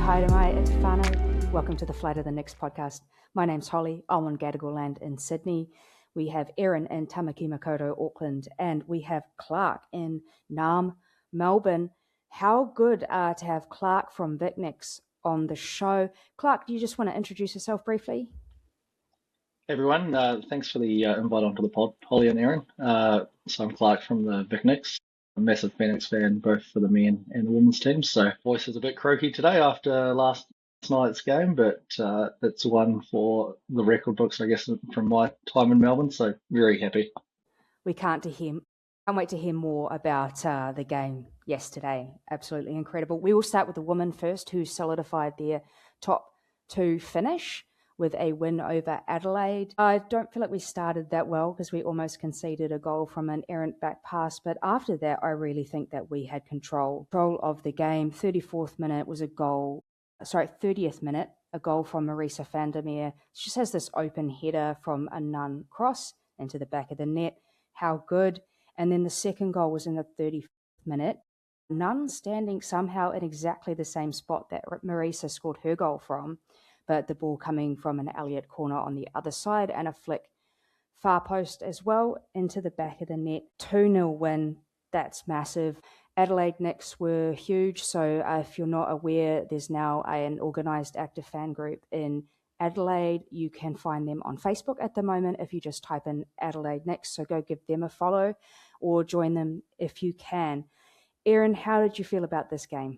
Haere it's whānau. Welcome to the Flight of the Nix podcast. My name's Holly. I'm on Gadigal land in Sydney. We have Erin in Tamaki Makaurau, Auckland, and we have Clarke in Naarm, Melbourne. How good to have Clarke from VicNix on the show. Clarke, do you just want to introduce yourself briefly? Hey everyone, thanks for the invite onto the pod, Holly and Aaron. So I'm Clarke from the VicNix. I'm a massive Phoenix fan, both for the men and the women's teams. So voice is a bit croaky today after last night's game, but it's one for the record books, I guess, from my time in Melbourne. So very happy. We can't wait to hear more about the game yesterday. Absolutely incredible. We will start with the women first, who solidified their top two finish with a win over Adelaide. I don't feel like we started that well because we almost conceded a goal from an errant back pass. But after that, I really think that we had control of the game. 34th minute was 30th minute, a goal from Marisa van der Meer. She just has this open header from a Nunn cross into the back of the net. How good. And then the second goal was in the 35th minute. Nunn standing somehow in exactly the same spot that Marisa scored her goal from, but the ball coming from an Elliott corner on the other side and a flick far post as well into the back of the net. 2-0 win, that's massive. Adelaide Nix were huge, so if you're not aware, there's now an organised active fan group in Adelaide. You can find them on Facebook at the moment if you just type in Adelaide Nix, so go give them a follow or join them if you can. Erin, how did you feel about this game?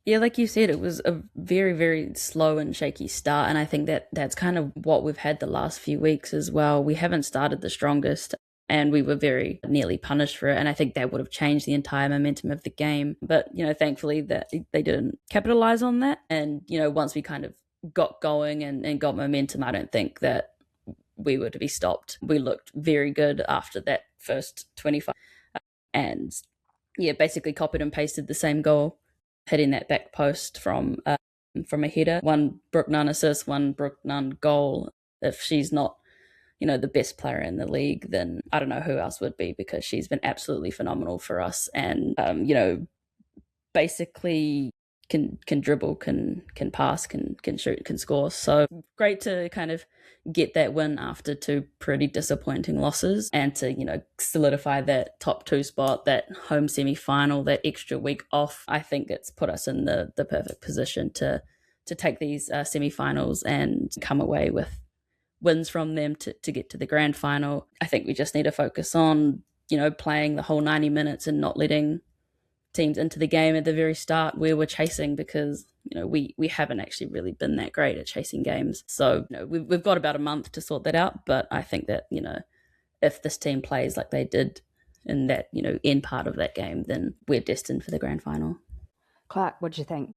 Yeah, like you said, it was a very, very slow and shaky start, and I think that's kind of what we've had the last few weeks as well. We haven't started the strongest, and we were very nearly punished for it, and I think that would have changed the entire momentum of the game. But, thankfully that they didn't capitalize on that, and, once we kind of got going and got momentum, I don't think that we were to be stopped. We looked very good after that first 25, and, basically copied and pasted the same goal, hitting that back post from a header. One Brooke Nunn assist, one Brooke Nunn goal. If she's not, the best player in the league, then I don't know who else would be, because she's been absolutely phenomenal for us. And, basically can dribble, can pass, can shoot, can score. So great to kind of get that win after two pretty disappointing losses, and to, solidify that top two spot, that home semi-final, that extra week off. I think it's put us in the perfect position to take these semi-finals and come away with wins from them to get to the grand final. I think we just need to focus on, playing the whole 90 minutes and not letting teams into the game at the very start where we're chasing, because we haven't actually really been that great at chasing games. So we've got about a month to sort that out, but I think that if this team plays like they did in that end part of that game, then we're destined for the grand final. Clarke, what do you think?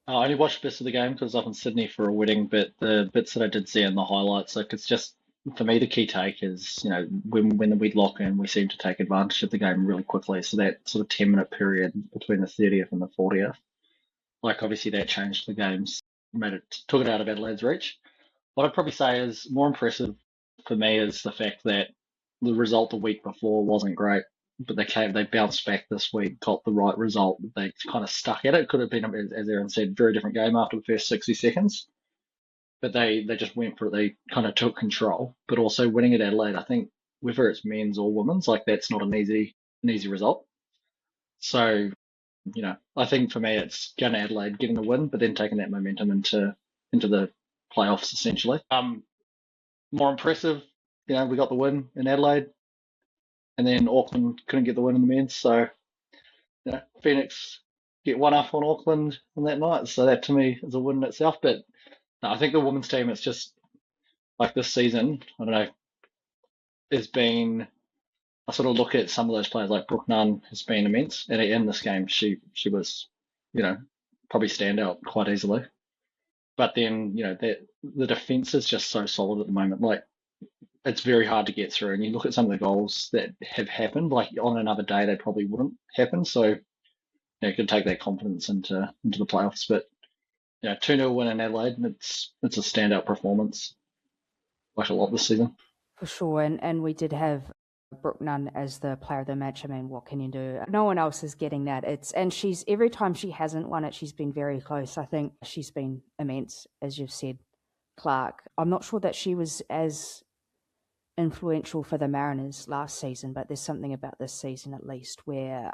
I only watched bits of the game because I was up in Sydney for a wedding, but the bits that I did see in the highlights, like, it's just, for me, the key take is, when we lock in, we seem to take advantage of the game really quickly. So that sort of 10-minute period between the 30th and the 40th, like, obviously that changed the games, took it out of Adelaide's reach. What I'd probably say is more impressive for me is the fact that the result the week before wasn't great, but they bounced back this week, got the right result. They kind of stuck at it. Could have been, as Aaron said, very different game after the first 60 seconds. But they just went for it. They kind of took control. But also winning at Adelaide, I think, whether it's men's or women's, like, that's not an easy result. So, I think for me it's going to Adelaide, getting the win, but then taking that momentum into the playoffs essentially. More impressive, we got the win in Adelaide, and then Auckland couldn't get the win in the men's. So, Phoenix get one up on Auckland on that night. So that to me is a win in itself. But no, I think the women's team, it's just like this season, I don't know, there's been, I sort of look at some of those players, like Brooke Nunn has been immense. And in this game, she was, probably stand out quite easily. But then, the defense is just so solid at the moment. Like, it's very hard to get through. And you look at some of the goals that have happened, like, on another day, they probably wouldn't happen. So, you could take that confidence into the playoffs. But, 2-0 win in Adelaide, and it's a standout performance, like a lot this season. For sure, and we did have Brooke Nunn as the player of the match. I mean, what can you do? No one else is getting that. And she's every time she hasn't won it, she's been very close. I think she's been immense, as you've said, Clarke. I'm not sure that she was as influential for the Mariners last season, but there's something about this season at least where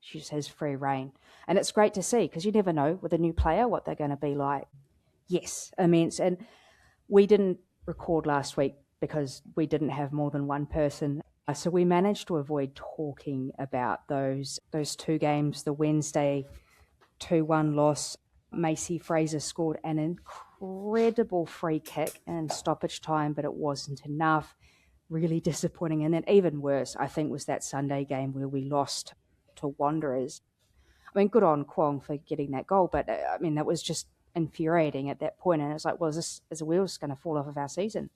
she just has free reign. And it's great to see because you never know with a new player what they're going to be like. Yes, immense. And we didn't record last week because we didn't have more than one person. So we managed to avoid talking about those two games, the Wednesday 2-1 loss. Macy Fraser scored an incredible free kick in stoppage time, but it wasn't enough. Really disappointing. And then even worse, I think, was that Sunday game where we lost to Wanderers. I mean, good on Kwong for getting that goal, but I mean, that was just infuriating at that point. And it's like, well, is the wheels going to fall off of our season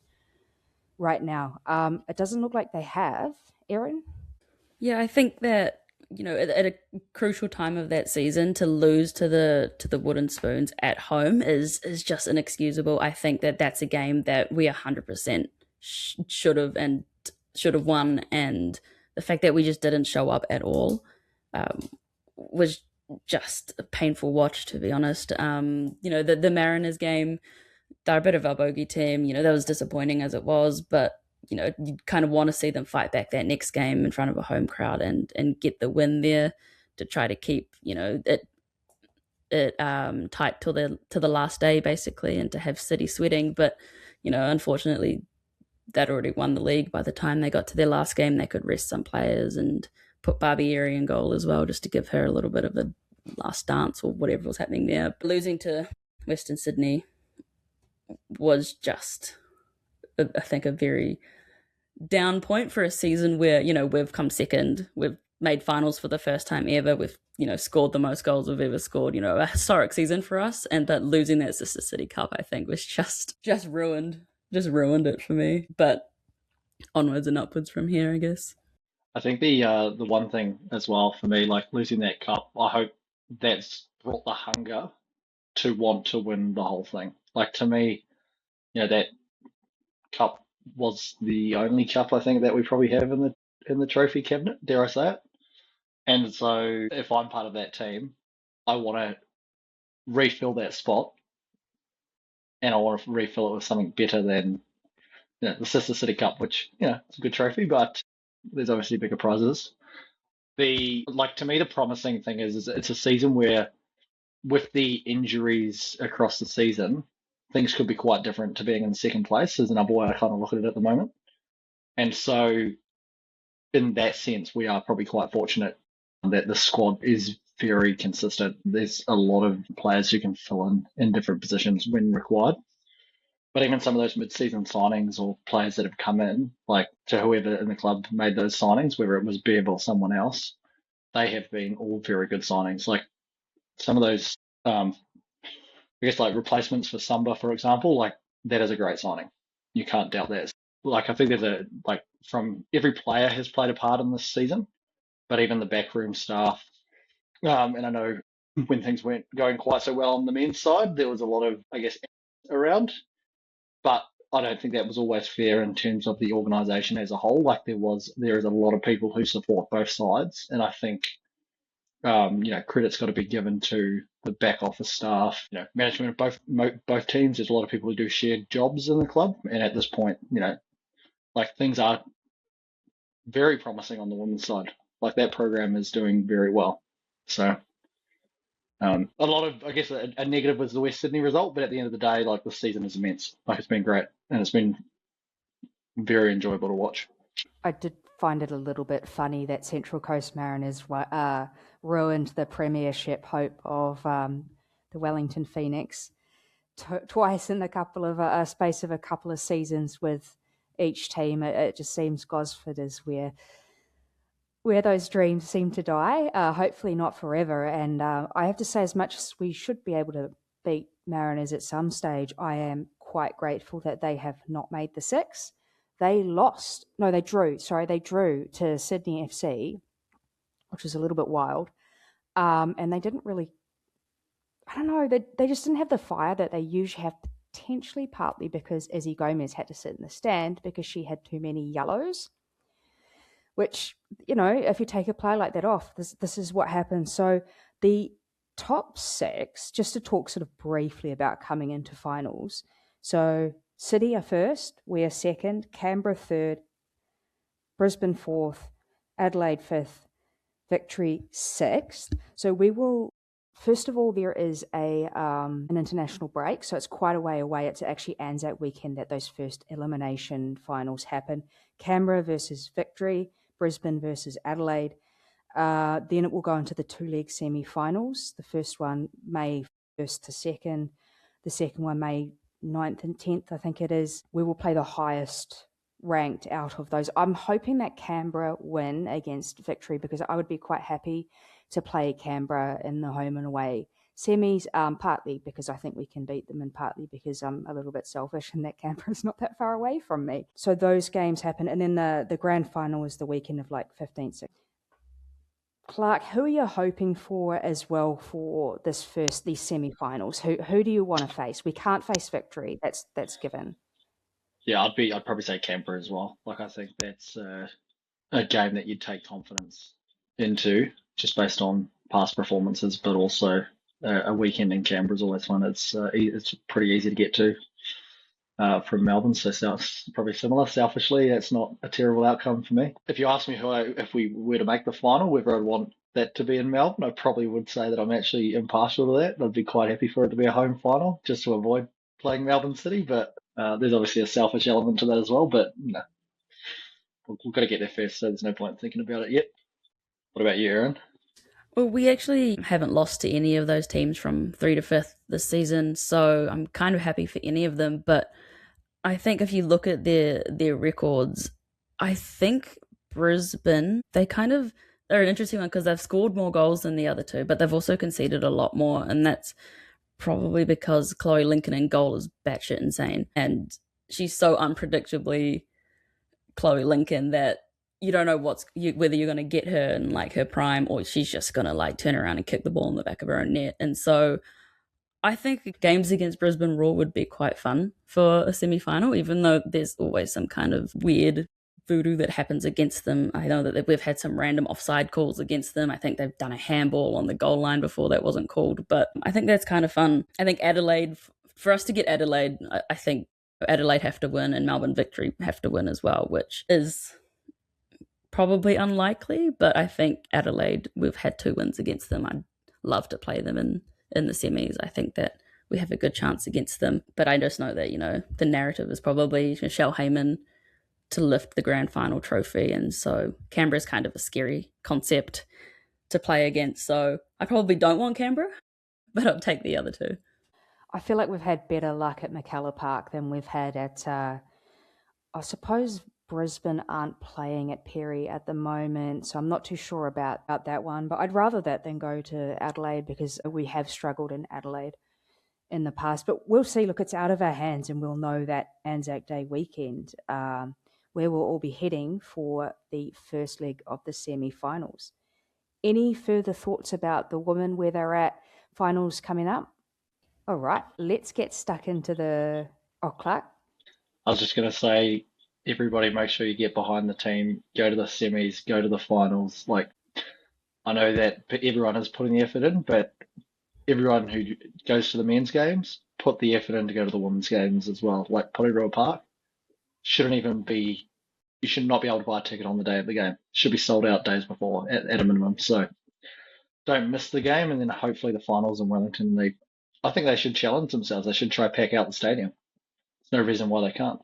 right now? It doesn't look like they have, Erin. Yeah, I think that, you know, at a crucial time of that season, to lose to the Wooden Spoons at home is just inexcusable. I think that that's a game that we 100% should have won, and the fact that we just didn't show up at all was just a painful watch, to be honest. You know, the Mariners game, they're a bit of a bogey team. You know, that was disappointing as it was, but you know, you kind of want to see them fight back that next game in front of a home crowd and get the win there to try to keep, you know, it tight till the last day basically, and to have City sweating. But you know, unfortunately, they'd already won the league by the time they got to their last game. They could rest some players and put Barbieri in goal as well, just to give her a little bit of a last dance or whatever was happening there. But losing to Western Sydney was just, I think, a very down point for a season where, you know, we've come second, we've made finals for the first time ever, we've, you know, scored the most goals we've ever scored, you know, a historic season for us. And but losing that Sister City Cup, I think, was just ruined it for me. But onwards and upwards from here, I guess. I think the one thing as well for me, like losing that cup, I hope that's brought the hunger to want to win the whole thing. Like to me, you know, that cup was the only cup I think that we probably have in the trophy cabinet, dare I say it. And so if I'm part of that team, I want to refill that spot, and I want to refill it with something better than, you know, the Sister City Cup, which, you know, it's a good trophy, but there's obviously bigger prizes. To me, the promising thing is it's a season where, with the injuries across the season, things could be quite different to being in second place, is another way I kind of look at it at the moment. And so, in that sense, we are probably quite fortunate that the squad is very consistent. There's a lot of players who can fill in different positions when required. But even some of those mid-season signings or players that have come in, like to whoever in the club made those signings, whether it was Bev or someone else, they have been all very good signings. Like some of those, I guess, like replacements for Samba, for example, like that is a great signing. You can't doubt that. Like I think from every player has played a part in this season, but even the backroom staff. And I know when things weren't going quite so well on the men's side, there was a lot of, I guess, around. But I don't think that was always fair in terms of the organisation as a whole. Like there is a lot of people who support both sides, and I think, you know, credit's got to be given to the back office staff, you know, management of both teams. There's a lot of people who do shared jobs in the club, and at this point, you know, like things are very promising on the women's side. Like that program is doing very well. So. A lot of, I guess, a negative was the West Sydney result, but at the end of the day, like this season is immense. Like it's been great, and it's been very enjoyable to watch. I did find it a little bit funny that Central Coast Mariners ruined the premiership hope of the Wellington Phoenix twice in a space of a couple of seasons with each team. It just seems Gosford is where those dreams seem to die, hopefully not forever. And I have to say, as much as we should be able to beat Mariners at some stage, I am quite grateful that they have not made the six. They drew to Sydney FC, which was a little bit wild. And they didn't really, I don't know, they just didn't have the fire that they usually have, potentially partly because Izzy Gomez had to sit in the stand because she had too many yellows. which, if you take a player like that off, this is what happens. So the top 6, just to talk sort of briefly about coming into finals. So City are first, we are second, Canberra third, Brisbane fourth, Adelaide fifth, Victory sixth. So we will, first of all, there is an international break, so it's quite a way away. It's actually Anzac weekend that those first elimination finals happen. Canberra versus Victory, Brisbane versus Adelaide. Then it will go into the 2-leg semi-finals. The first one, May 1st to 2nd. The second one, May 9th and 10th, I think it is. We will play the highest ranked out of those. I'm hoping that Canberra win against Victory, because I would be quite happy to play Canberra in the home and away semis, partly because I think we can beat them, and partly because I'm a little bit selfish and that Canberra's not that far away from me. So those games happen, and then the grand final is the weekend of like 15th. Clarke, who are you hoping for as well for these semi-finals? Who do you want to face? We can't face Victory. That's given. Yeah, I'd probably say Canberra as well. Like, I think that's a game that you'd take confidence into just based on past performances, but also a weekend in Canberra is always fun. It's pretty easy to get to from Melbourne, so sounds probably similar. Selfishly, that's not a terrible outcome for me. If you ask me if we were to make the final, whether I'd want that to be in Melbourne, I probably would say that I'm actually impartial to that. I'd be quite happy for it to be a home final, just to avoid playing Melbourne City. But there's obviously a selfish element to that as well. But we've got to get there first, so there's no point thinking about it yet. What about you, Aaron? Well, we actually haven't lost to any of those teams from 3 to 5th this season, so I'm kind of happy for any of them. But I think if you look at their records, I think Brisbane, they're an interesting one because they've scored more goals than the other two, but they've also conceded a lot more, and that's probably because Chloe Lincoln in goal is batshit insane, and she's so unpredictably Chloe Lincoln that you don't know whether you're going to get her in like her prime, or she's just going to like turn around and kick the ball in the back of her own net. And so I think games against Brisbane Roar would be quite fun for a semi-final, even though there's always some kind of weird voodoo that happens against them. I know that we've had some random offside calls against them. I think they've done a handball on the goal line before that wasn't called, but I think that's kind of fun. I think Adelaide, for us to get Adelaide, I think Adelaide have to win and Melbourne Victory have to win as well, which is probably unlikely, but I think Adelaide, we've had 2 wins against them. I'd love to play them in the semis. I think that we have a good chance against them, but I just know that, the narrative is probably Michelle Heyman to lift the grand final trophy, and so Canberra's kind of a scary concept to play against, so I probably don't want Canberra, but I'll take the other 2. I feel like we've had better luck at McKellar Park than we've had at, I suppose Brisbane aren't playing at Perry at the moment, so I'm not too sure about that one, but I'd rather that than go to Adelaide, because we have struggled in Adelaide in the past. But we'll see. Look, it's out of our hands, and we'll know that Anzac Day weekend, where we'll all be heading for the first leg of the semi-finals. Any further thoughts about the women, where they're at, finals coming up? All right, let's get stuck into Clarke. I was just going to say, everybody make sure you get behind the team, go to the semis, go to the finals. Like, I know that everyone is putting the effort in, but everyone who goes to the men's games, put the effort in to go to the women's games as well. Like, Porirua Park you should not be able to buy a ticket on the day of the game. It should be sold out days before at a minimum. So don't miss the game, and then hopefully the finals in Wellington, I think they should challenge themselves. They should try pack out the stadium. There's no reason why they can't.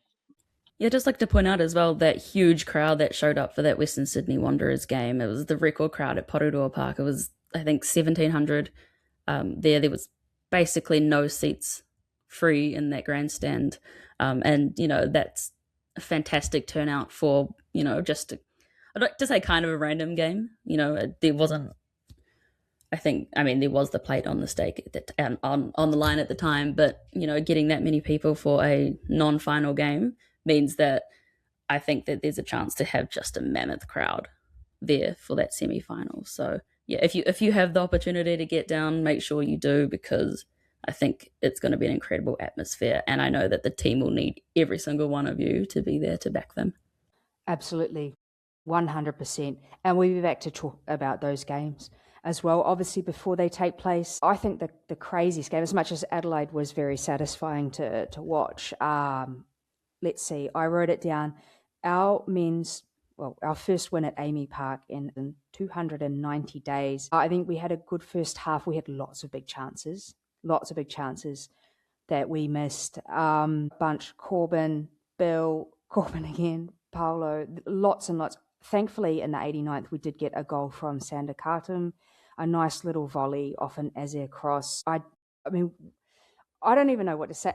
Yeah, I'd just like to point out as well that huge crowd that showed up for that Western Sydney Wanderers game. It was the record crowd at Porirua Park. It was, I think, 1,700 there. There was basically no seats free in that grandstand. And, that's a fantastic turnout for, I'd like to say kind of a random game. There wasn't, there was the plate on the stake on the line at the time, but, getting that many people for a non-final game means that I think that there's a chance to have just a mammoth crowd there for that semi-final. So yeah, if you have the opportunity to get down, make sure you do, because I think it's going to be an incredible atmosphere, and I know that the team will need every single one of you to be there to back them. Absolutely. 100%. And we'll be back to talk about those games as well, obviously, before they take place. I think the craziest game, as much as Adelaide was very satisfying to watch, let's see, I wrote it down. Our first win at Amy Park in 290 days. I think we had a good first half. We had lots of big chances that we missed. Bunch, Corbin, Bill, Corbin again, Paolo, lots and lots. Thankfully, in the 89th, we did get a goal from Sander Khartoum, a nice little volley off an Azir cross. I mean, I don't even know what to say.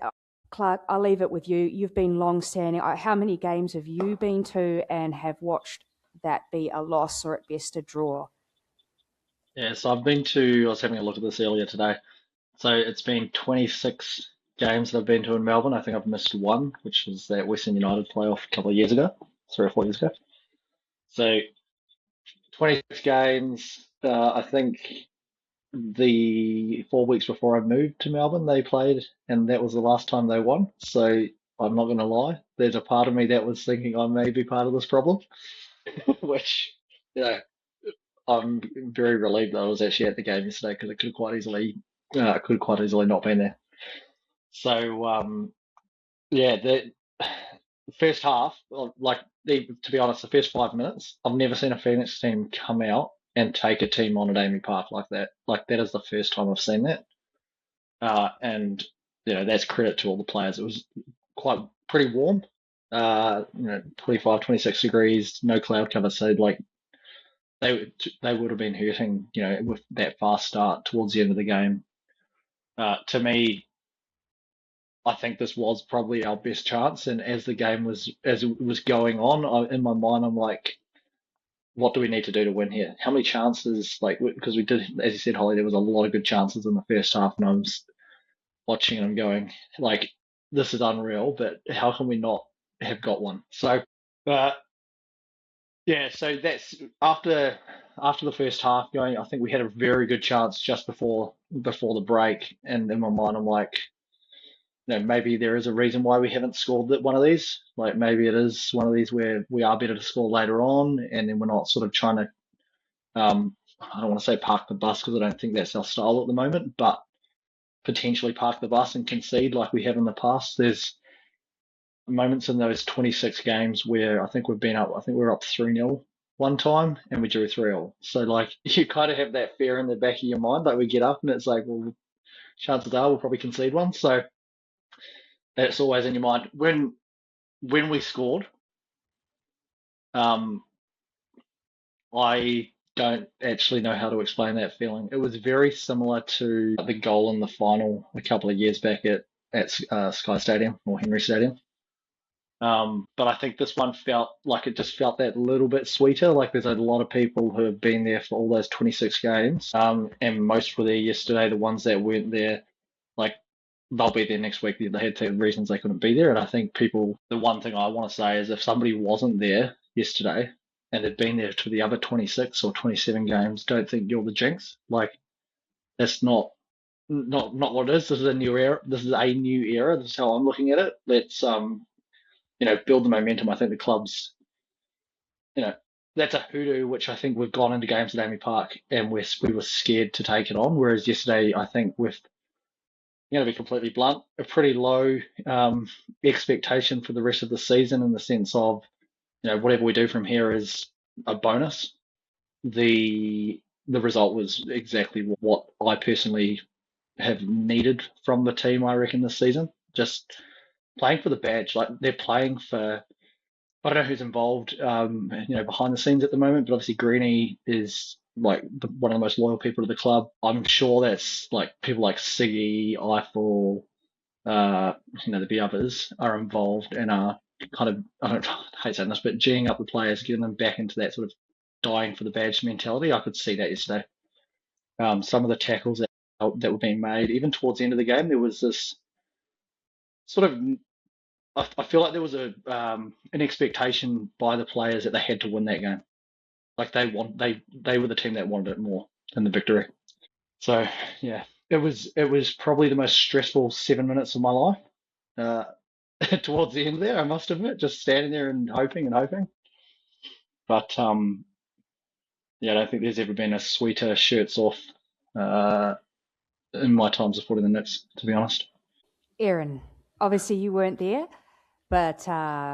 Clarke, I'll leave it with you. You've been long-standing. How many games have you been to and have watched that be a loss or at best a draw? Yeah, so I was having a look at this earlier today. So it's been 26 games that I've been to in Melbourne. I think I've missed one, which was that Western United playoff a couple of years ago, 3 or 4 years ago. So 26 games. I think the 4 weeks before I moved to Melbourne, they played, and that was the last time they won. So I'm not going to lie. There's a part of me that was thinking I may be part of this problem, which, you know, I'm very relieved that I was actually at the game yesterday because it could have quite easily not been there. So yeah, the first half, to be honest, the first 5 minutes, I've never seen a Phoenix team come out and take a team on at Amy Park like that. Like that is the first time I've seen that. And that's credit to all the players. It was pretty warm. 25, 26 degrees, no cloud cover, so like they would have been hurting, with that fast start towards the end of the game. To me, I think this was probably our best chance, and as it was going on, in my mind, I'm like, what do we need to do to win here? How many chances? Like, because we did, as you said, Holly, there was a lot of good chances in the first half, and I'm watching and I'm going, like, this is unreal, but how can we not have got one? So, yeah, so that's after the first half going. I think we had a very good chance just before the break, and in my mind, I'm like, maybe there is a reason why we haven't scored one of these. Like maybe it is one of these where we are better to score later on, and then we're not sort of trying to. I don't want to say park the bus because I don't think that's our style at the moment, but potentially park the bus and concede like we have in the past. There's moments in those 26 games where I think we've been up. I think we were up 3-0 one time and we drew 3-3. So like you kind of have that fear in the back of your mind. Like we get up and it's like, well, chances are we'll probably concede one. So that's always in your mind. When we scored, I don't actually know how to explain that feeling. It was very similar to the goal in the final a couple of years back at Sky Stadium or Henry Stadium. But I think this one felt like it just felt that little bit sweeter. Like there's a lot of people who have been there for all those 26 games, and most were there yesterday. The ones that weren't there, like they'll be there next week. They had reasons they couldn't be there, and I think the one thing I want to say is if somebody wasn't there yesterday and had been there to the other 26 or 27 games, don't think you're the jinx. Like that's not what it is. This is a new era. This is a new era. This is how I'm looking at it. Let's build the momentum. I think the club's, that's a hoodoo, which I think we've gone into games at Amy Park and we were scared to take it on. Whereas yesterday, I think with, to be completely blunt, a pretty low expectation for the rest of the season in the sense of, whatever we do from here is a bonus. The result was exactly what I personally have needed from the team, I reckon, this season. Just playing for the badge. Like they're playing for, I don't know who's involved, behind the scenes at the moment, but obviously Greenie is like one of the most loyal people to the club. I'm sure that's like people like Siggy, Eiffel, there'd be others are involved and are kind of, I hate saying this, but geeing up the players, getting them back into that sort of dying for the badge mentality. I could see that yesterday. Some of the tackles that were being made, even towards the end of the game, there was this sort of, I feel like there was an expectation by the players that they had to win that game. Like they were the team that wanted it more than the victory. So yeah, it was probably the most stressful 7 minutes of my life. Towards the end there, I must admit, just standing there and hoping. But yeah, I don't think there's ever been a sweeter shirts off in my time supporting the Knicks, to be honest. Erin, obviously you weren't there, but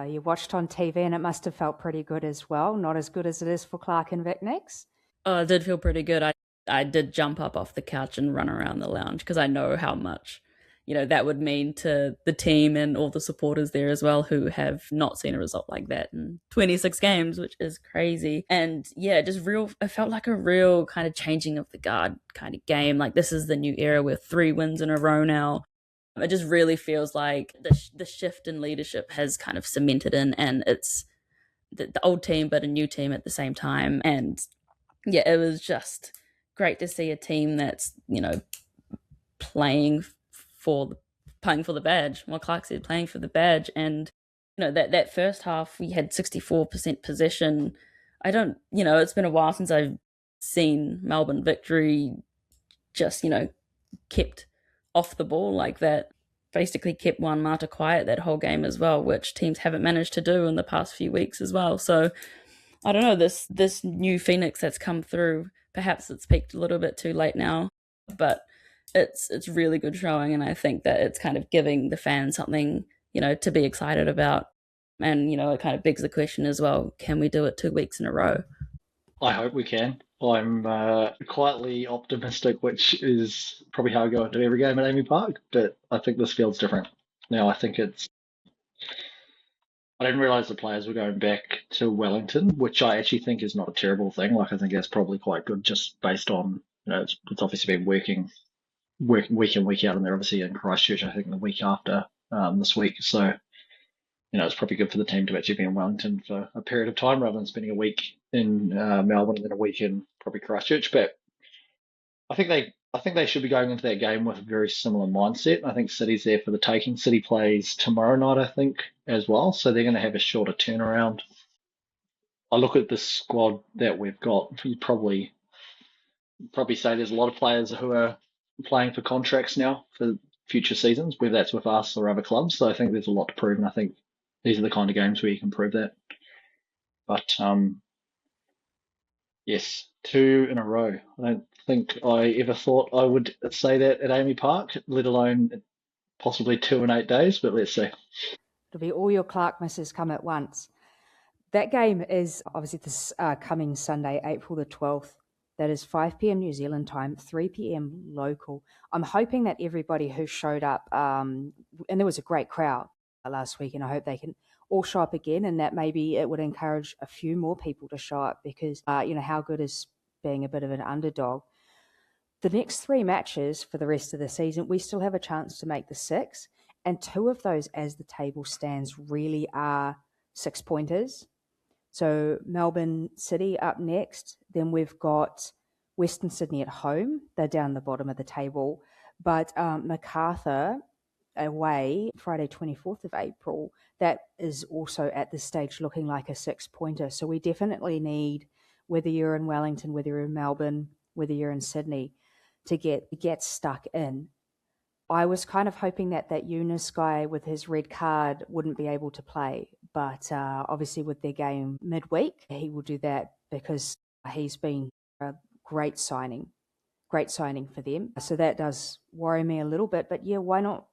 you watched on TV and it must have felt pretty good as well. Not as good as it is for Clarke and VicNix. Oh, it did feel pretty good. I did jump up off the couch and run around the lounge because I know how much, that would mean to the team and all the supporters there as well who have not seen a result like that in 26 games, which is crazy. And yeah, it felt like a real kind of changing of the guard kind of game. Like this is the new era with 3 wins in a row now. It just really feels like the shift in leadership has kind of cemented in, and it's the old team but a new team at the same time. And yeah, it was just great to see a team that's playing for the badge. Well, Clarke said playing for the badge, and that first half we had 64% possession. It's been a while since I've seen Melbourne Victory just kept off the ball like that. Basically kept Juan Mata quiet that whole game as well, which teams haven't managed to do in the past few weeks as well. So I don't know, this new Phoenix that's come through, perhaps it's peaked a little bit too late now, but it's really good showing, and I think that it's kind of giving the fans something, to be excited about. And, it kind of begs the question as well, can we do it 2 weeks in a row? I hope we can. I'm quietly optimistic, which is probably how I go into every game at Amy Park, but I think this feels different. Now, I didn't realise the players were going back to Wellington, which I actually think is not a terrible thing. Like, I think that's probably quite good just based on, it's obviously been working week in, week out, and they're obviously in Christchurch, I think, the week after this week. So, it's probably good for the team to actually be in Wellington for a period of time rather than spending a week in Melbourne and then a week in probably Christchurch. But I think they should be going into that game with a very similar mindset. I think City's there for the taking. City plays tomorrow night, I think, as well, so they're going to have a shorter turnaround. I look at the squad that we've got. You probably say there's a lot of players who are playing for contracts now for future seasons, whether that's with us or other clubs. So I think there's a lot to prove, and I think these are the kind of games where you can prove that. But yes, 2 in a row. I don't think I ever thought I would say that at Amy Park, let alone possibly 2 in 8 days, but let's see. It'll be all your Clarke misses come at once. That game is obviously this coming Sunday, April the 12th. That is 5 p.m. New Zealand time, 3 p.m. local. I'm hoping that everybody who showed up, and there was a great crowd last week, and I hope they can all show up again, and that maybe it would encourage a few more people to show up because, how good is being a bit of an underdog. The next 3 matches for the rest of the season, we still have a chance to make the 6, and 2 of those, as the table stands, really are 6-pointers. So Melbourne City up next. Then we've got Western Sydney at home. They're down the bottom of the table. But Macarthur away, Friday 24th of April, that is also at this stage looking like a 6-pointer. So we definitely need, whether you're in Wellington, whether you're in Melbourne, whether you're in Sydney, to get stuck in. I was kind of hoping that Eunice guy with his red card wouldn't be able to play, but obviously with their game midweek, he will do that because he's been a great signing for them. So that does worry me a little bit, but yeah, why not?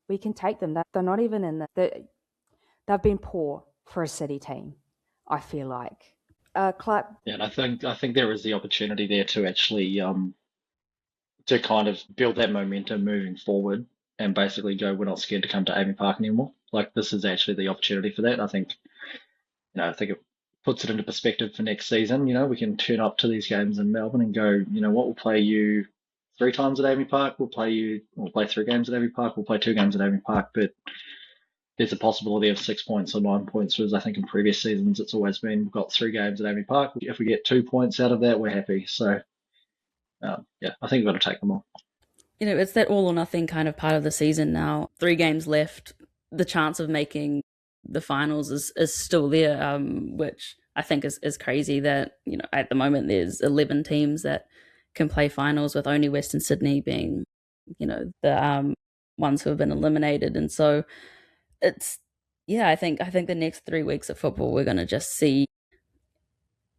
We can take them. They're not even in they've been poor for a City team, I feel like. Clarke? Yeah, and I think there is the opportunity there to actually to kind of build that momentum moving forward and basically go, we're not scared to come to Amy Park anymore. Like, this is actually the opportunity for that. I think it puts it into perspective for next season. We can turn up to these games in Melbourne and go, we'll play you 3 times at Amy Park. We'll play 3 games at Amy Park. We'll play 2 games at Amy Park. But there's a possibility of 6 points or 9 points, whereas I think in previous seasons it's always been, we've got 3 games at Amy Park. If we get 2 points out of that, we're happy. So, yeah, I think we've got to take them all. It's that all or nothing kind of part of the season now. 3 games left. The chance of making the finals is still there, which I think is crazy that, at the moment there's 11 teams that can play finals, with only Western Sydney being, the ones who have been eliminated. And so I think the next 3 weeks of football, we're going to just see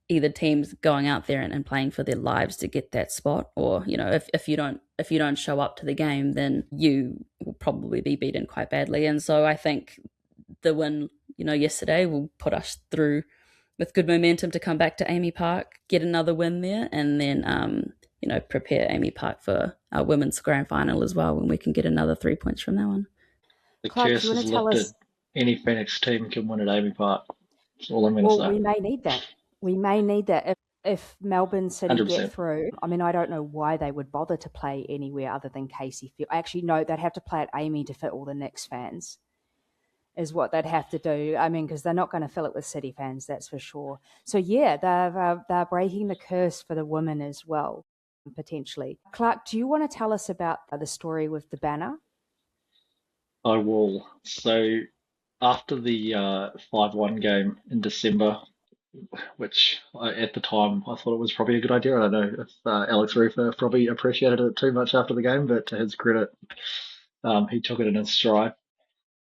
either teams going out there and playing for their lives to get that spot, or if you don't show up to the game, then you will probably be beaten quite badly. And so I think the win yesterday will put us through with good momentum to come back to Amy Park, get another win there, and then prepare Amy Park for our women's grand final as well, when we can get another 3 points from that one. The Clarke, curse do you want is to tell lifted. us? Any Phoenix team can win at Amy Park. That's all I'm going to Well, say. we may need that. We may need that if Melbourne City 100%. get through. I mean, I don't know why they would bother to play anywhere other than Casey Field. Actually, no, they'd have to play at Amy to fit all the Knicks fans, is what they'd have to do. I mean, because they're not going to fill it with City fans, that's for sure. So yeah, they're breaking the curse for the women as well, potentially. Clarke, do you want to tell us about the story with the banner? I will. So after the 5-1 game in December, which at the time I thought it was probably a good idea. I don't know if Alex Rufer probably appreciated it too much after the game, but to his credit, he took it in his stride.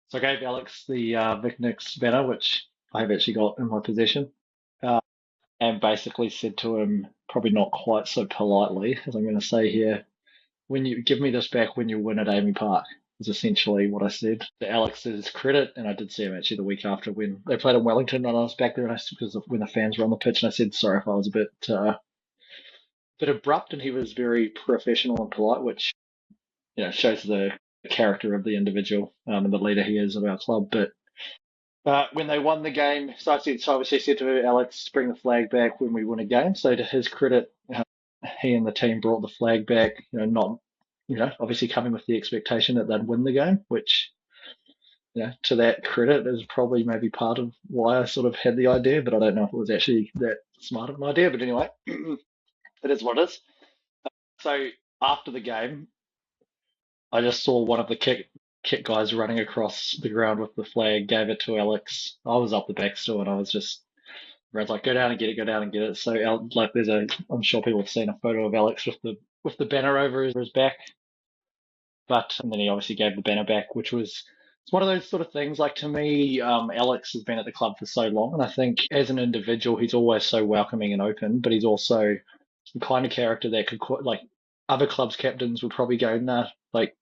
So I gave Alex the VicNix banner, which I have actually got in my possession, and basically said to him, probably not quite so politely as I'm going to say here, when you give me this back when you win at Amy Park, was essentially what I said. To Alex's credit, and I did see him actually the week after when they played in Wellington, and I was back there, and because when the fans were on the pitch, and I said sorry if I was a bit abrupt, and he was very professional and polite, which shows the character of the individual and the leader he is of our club. But when they won the game, so I obviously said to Alex, bring the flag back when we win a game. So to his credit, he and the team brought the flag back, not, obviously coming with the expectation that they'd win the game, which, to that credit is probably maybe part of why I sort of had the idea, but I don't know if it was actually that smart of an idea. But anyway, it is what it is. So after the game, I just saw one of the kit guys running across the ground with the flag, gave it to Alex. I was up the back still, and I was like, go down and get it, go down and get it. So like, I'm sure people have seen a photo of Alex with the banner over his back. And then he obviously gave the banner back, which was, it's one of those sort of things. Like, to me, Alex has been at the club for so long, and I think as an individual, he's always so welcoming and open, but he's also the kind of character that could, like, other clubs' captains would probably go, nah, like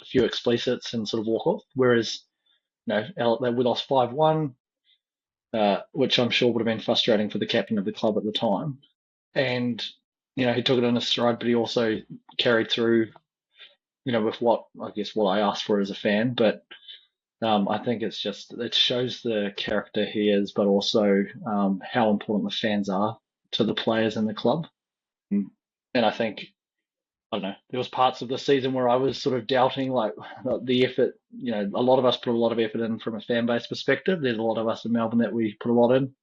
a few explicits and sort of walk off. Whereas, we lost 5-1, which I'm sure would have been frustrating for the captain of the club at the time. And, he took it in a stride, but he also carried through, with what I asked for as a fan. But I think it shows the character he is, but also how important the fans are to the players in the club. And I think, I don't know, there was parts of the season where I was sort of doubting, like, the effort. A lot of us put a lot of effort in from a fan base perspective. There's a lot of us in Melbourne that we put a lot in.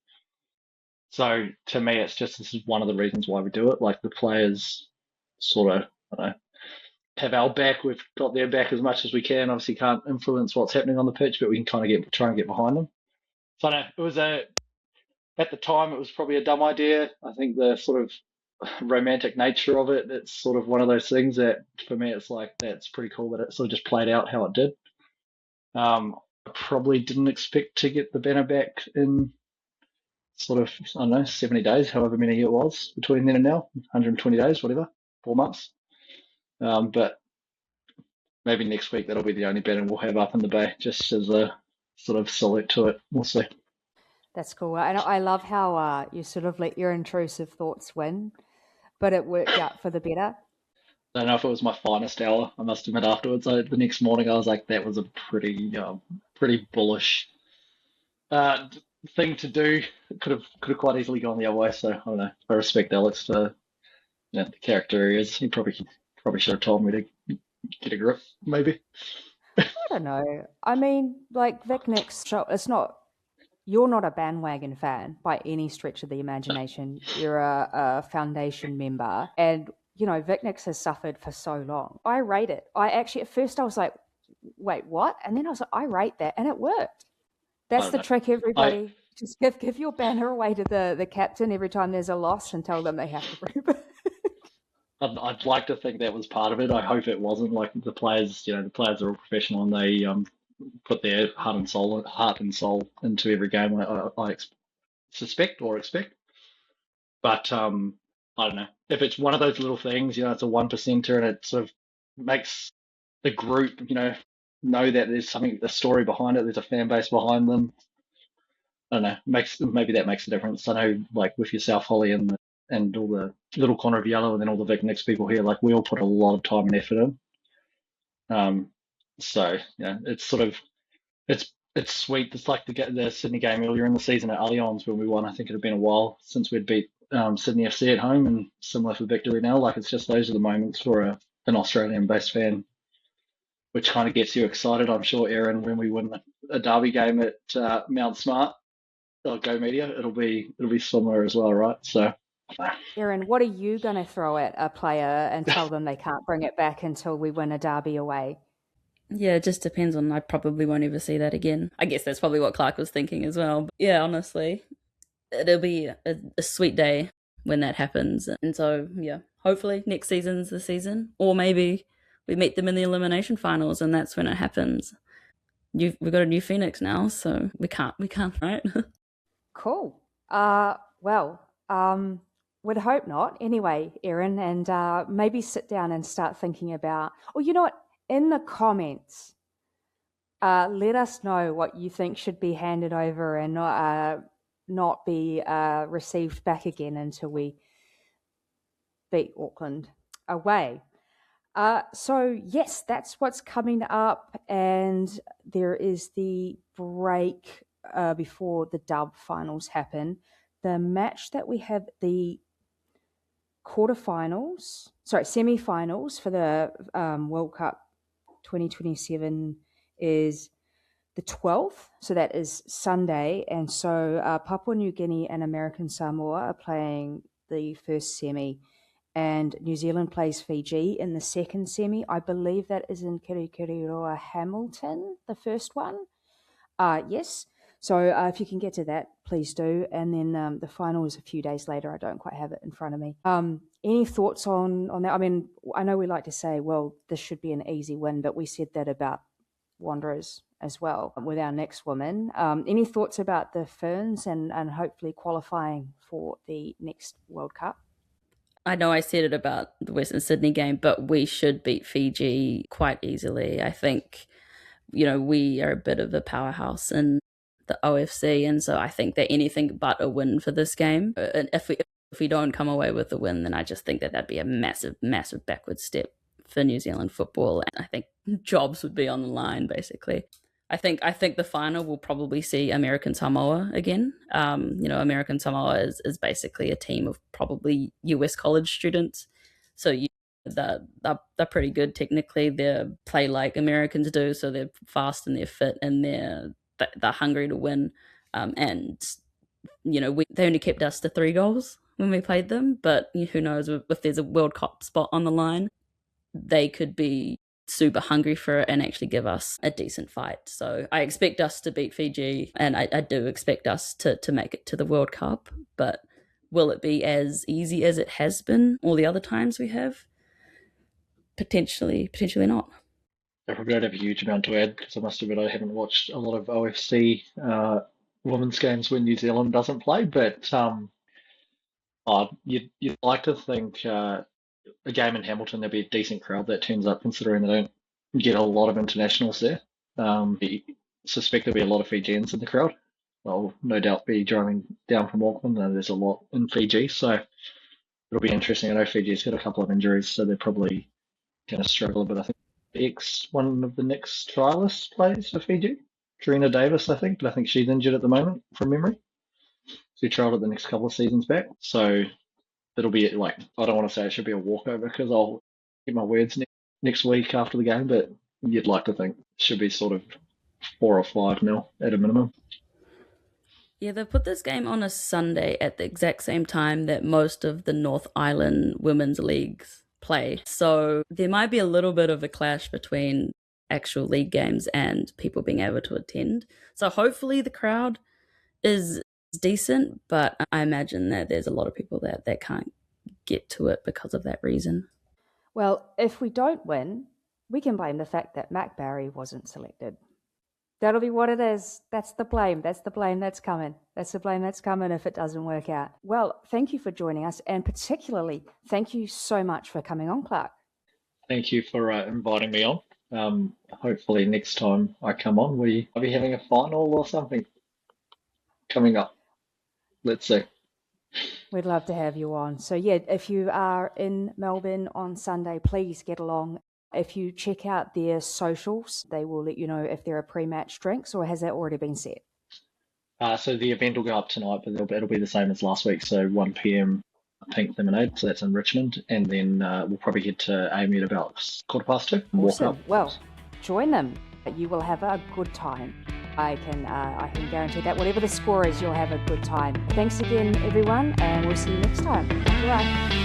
So to me, this is one of the reasons why we do it. Like, the players sort of, I don't know, have our back. We've got their back as much as we can. Obviously, can't influence what's happening on the pitch, but we can kind of try and get behind them. So I know it was at the time, it was probably a dumb idea. I think the sort of romantic nature of it, it's sort of one of those things that for me, it's like, that's pretty cool that it sort of just played out how it did. I probably didn't expect to get the banner back in sort of, I don't know, 70 days, however many it was between then and now, 120 days, whatever, 4 months. But maybe next week that'll be the only banner we'll have up in the bay, just as a sort of salute to it. We'll see. That's cool. And I love how you sort of let your intrusive thoughts win, but it worked out for the better. I don't know if it was my finest hour, I must admit. Afterwards, the next morning, I was like, that was a pretty bullish thing to do. It could have quite easily gone the other way. So I don't know. I respect Alex for the character he is. He probably should have told me to get a grip, maybe. I don't know. I mean, like, VicNix, it's not. You're not a bandwagon fan by any stretch of the imagination. You're a foundation member, and VicNix has suffered for so long. I rate it. I actually, at first, I was like, "Wait, what?" And then I was like, "I rate that," and it worked. That's the trick, everybody. Just give your banner away to the captain every time there's a loss, and tell them they have to bring it back. I'd like to think that was part of it. I hope it wasn't. Like, the players, the players are all professional, and they put their heart and soul into every game. I suspect or expect. But I don't know. If it's one of those little things, it's a 1%er, and it sort of makes the group, know that there's something, a story behind it. There's a fan base behind them. I don't know. Maybe that makes a difference. I know, like with yourself, Holly, and all the little corner of yellow, and then all the VicNix people here, like we all put a lot of time and effort in. So yeah, it's sort of it's sweet. It's like the Sydney game earlier in the season at Allianz when we won. I think it had been a while since we'd beat Sydney FC at home, and similar for Victory now. Like it's just those are the moments for an Australian-based fan, which kind of gets you excited. I'm sure, Aaron, when we win a derby game at Mount Smart or Go Media, it'll be similar as well, right? So. Aaron, what are you going to throw at a player and tell them they can't bring it back until we win a derby away? Yeah, it just depends on. I probably won't ever see that again. I guess that's probably what Clarke was thinking as well. But yeah, honestly, it'll be a sweet day when that happens. And so, yeah, hopefully next season's the season. Or maybe we meet them in the elimination finals and that's when it happens. We've got a new Phoenix now, so we can't, right? Cool. Would hope not. Anyway, Erin, and maybe sit down and start thinking about, or you know what, in the comments, let us know what you think should be handed over and not be received back again until we beat Auckland away. So yes, that's what's coming up, and there is the break before the dub finals happen. The match that we have, the semi-finals for the World Cup 2027 is the 12th, so that is Sunday, and so Papua New Guinea and American Samoa are playing the first semi, and New Zealand plays Fiji in the second semi. I believe that is in Kirikiriroa Hamilton, the first one. Yes. So if you can get to that, please do. And then the final is a few days later. I don't quite have it in front of me. Any thoughts on that? I mean, I know we like to say, well, this should be an easy win, but we said that about Wanderers as well with our next woman. Any thoughts about the Ferns and hopefully qualifying for the next World Cup? I know I said it about the Western Sydney game, but we should beat Fiji quite easily. I think, we are a bit of a powerhouse in the OFC, and so I think that anything but a win for this game. And if we don't come away with a win, then I just think that that'd be a massive, massive backward step for New Zealand football. And I think jobs would be on the line, basically. I think the final will probably see American Samoa again. American Samoa is basically a team of probably US college students. So they're pretty good technically. They play like Americans do, so they're fast and they're fit and they're hungry to win. And they only kept us to 3 goals when we played them, but who knows if there's a World Cup spot on the line, they could be super hungry for it and actually give us a decent fight. So I expect us to beat Fiji, and I do expect us to make it to the World Cup, but will it be as easy as it has been all the other times we have? Potentially not. I probably don't have a huge amount to add because I must admit I haven't watched a lot of OFC women's games when New Zealand doesn't play, but you'd like to think a game in Hamilton there'll be a decent crowd that turns up considering they don't get a lot of internationals there. I suspect there'll be a lot of Fijians in the crowd. They'll no doubt be driving down from Auckland, and there's a lot in Fiji, so it'll be interesting. I know Fiji's got a couple of injuries, so they're probably going to struggle a bit. I think one of the next trialists plays for Fiji, Trina Davis, I think, but I think she's injured at the moment from memory. She trialled it the next couple of seasons back, so it'll be like, I don't want to say it should be a walkover because I'll get my words next week after the game, but you'd like to think it should be sort of 4 or 5-0 at a minimum. Yeah, they put this game on a Sunday at the exact same time that most of the North Island women's leagues play. So there might be a little bit of a clash between actual league games and people being able to attend. So hopefully the crowd is decent, but I imagine that there's a lot of people that can't get to it because of that reason. Well, if we don't win, we can blame the fact that Mac Barry wasn't selected. That'll be what it is. That's the blame. That's the blame that's coming. That's the blame that's coming if it doesn't work out. Well, thank you for joining us, and particularly thank you so much for coming on, Clarke. Thank you for inviting me on. Hopefully next time I come on, we might be having a final or something coming up. Let's see. We'd love to have you on. So yeah, if you are in Melbourne on Sunday, please get along. If you check out their socials, they will let you know if there are pre-match drinks, or has that already been set? So the event will go up tonight, but it'll be the same as last week. So 1 p.m. Pink Lemonade, so that's in Richmond, and then we'll probably head to Amy at about 2:15. Awesome. Well, join them. You will have a good time. I can guarantee that. Whatever the score is, you'll have a good time. Thanks again, everyone, and we'll see you next time. Bye.